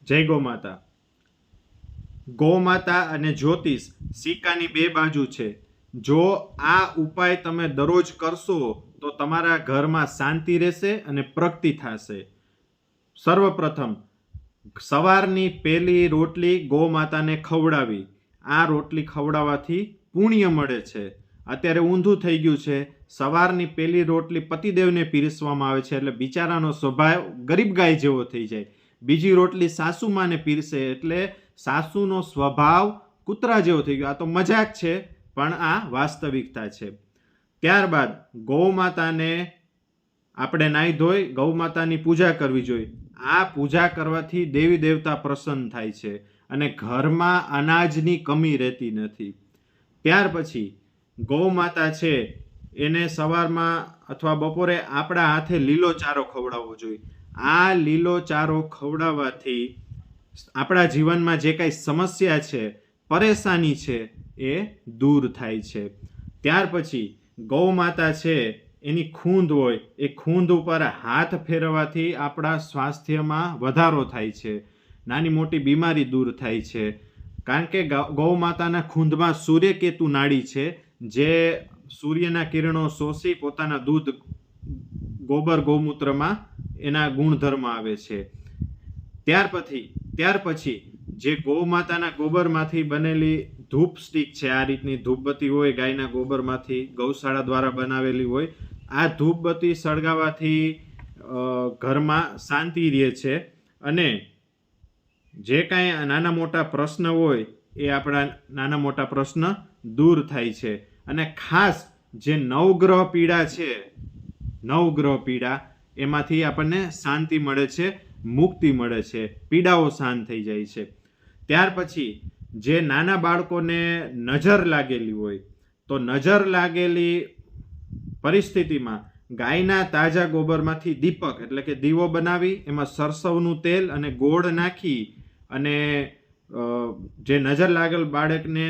જય ગૌ માતા. ગૌ માતા અને જ્યોતિષ સિક્કાની બે બાજુ છે. જો આ ઉપાય તમે દરરોજ કરશો તો તમારા ઘરમાં શાંતિ રહેશે અને પ્રગતિ થશે. સર્વપ્રથમ સવારની પહેલી રોટલી ગૌ માતાને ખવડાવી. આ રોટલી ખવડાવવાથી પુણ્ય મળે છે. અત્યારે ઊંધું થઈ ગયું છે. સવારની પહેલી રોટલી પતિદેવને પીરસવામાં આવે છે એટલે બિચારાનો સ્વભાવ ગરીબ ગાય જેવો થઈ જાય. બીજી રોટલી સાસુમાને પીરસે એટલે સાસુનો સ્વભાવ કૂતરા જેવો થઈ ગયો. આ તો મજાક છે પણ આ વાસ્તવિકતા છે. ત્યારબાદ ગૌ માતાને આપણે નાહી ધોઈ ગૌ માતાની પૂજા કરવી જોઈએ. આ પૂજા કરવાથી દેવી દેવતા પ્રસન્ન થાય છે અને ઘરમાં અનાજની કમી રહેતી નથી. ત્યાર પછી ગૌ માતા છે એને સવારમાં અથવા બપોરે આપણા હાથે લીલો ચારો ખવડાવવો જોઈએ. આ લીલો ચારો ખવડાવવાથી આપણા જીવનમાં જે કાંઈ સમસ્યા છે, પરેશાની છે એ દૂર થાય છે. ત્યાર પછી ગૌ માતા છે એની ખૂંદ હોય એ ખૂંદ ઉપર હાથ ફેરવવાથી આપણા સ્વાસ્થ્યમાં વધારો થાય છે. નાની મોટી બીમારી દૂર થાય છે. કારણ કે ગૌ માતાના ખૂંદમાં સૂર્યકેતુ નાડી છે જે સૂર્યના કિરણો શોષી પોતાના દૂધ ગોબર ગૌમૂત્રમાં એના ગુણધર્મ આવે છે. ત્યાર પછી જે ગૌ માતાના ગોબરમાંથી બનેલી ધૂપ સ્ટિક છે, આ રીતની ધૂપબત્તી હોય ગાયના ગોબરમાંથી ગૌશાળા દ્વારા બનાવેલી હોય, આ ધૂપબત્તી સળગાવવાથી ઘરમાં શાંતિ રહે છે અને જે કાંઈ નાના મોટા પ્રશ્ન હોય એ આપણા નાના મોટા પ્રશ્ન દૂર થાય છે. અને ખાસ જે નવગ્રહ પીડા છે, નવગ્રહ પીડા એમાંથી આપણને શાંતિ મળે છે, મુક્તિ મળે છે, પીડાઓ શાંત થઈ જાય છે. ત્યાર પછી જે નાના બાળકોને નજર લાગેલી હોય તો નજર લાગેલી પરિસ્થિતિમાં ગાયના તાજા ગોબરમાંથી દીપક એટલે કે દીવો બનાવી એમાં સરસવનું તેલ અને ગોળ નાખી અને જે નજર લાગેલ બાળકને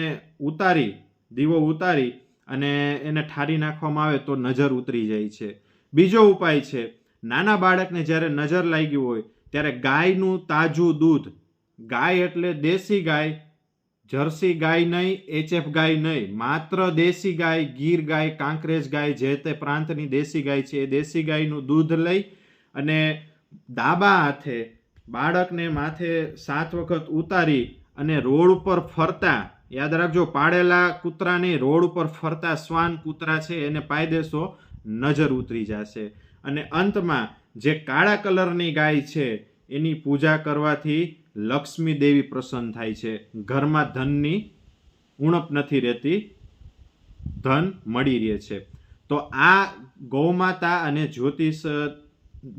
ઉતારી દીવો ઉતારી અને એને ઠારી નાખવામાં આવે તો નજર ઉતરી જાય છે. બીજો ઉપાય છે, નાના બાળકને જ્યારે નજર લાગી હોય ત્યારે ગાયનું તાજું દૂધ, ગાય એટલે દેશી ગાય, જર્સી ગાય નહીં, HF ગાય નહીં, માત્ર દેશી ગાય, ગીર ગાય, કાંકરેજ ગાય, જે તે પ્રાંતની દેશી ગાય છે એ દેશી ગાયનું દૂધ લઈ અને ડાબા હાથે બાળકને માથે 7 વખત ઉતારી અને રોડ ઉપર ફરતા, યાદ રાખજો પાળેલા કૂતરાની રોડ ઉપર ફરતા શ્વાન કૂતરા છે એને પાઈ દેશો, નજર ઉતરી જશે. અને અંતમાં જે કાળા કલરની ગાય છે એની પૂજા કરવાથી લક્ષ્મી દેવી પ્રસન્ન થાય છે. ઘરમાં ધનની ઉણપ નથી રહેતી, ધન મળી રહે છે. તો આ ગૌમાતા અને જ્યોતિષ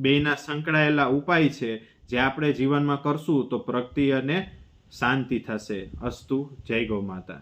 બેયના સંકળાયેલા ઉપાય છે જે આપણે જીવનમાં કરશું તો પ્રગતિ અને શાંતિ થશે. અસ્તુ. જય ગૌ માતા.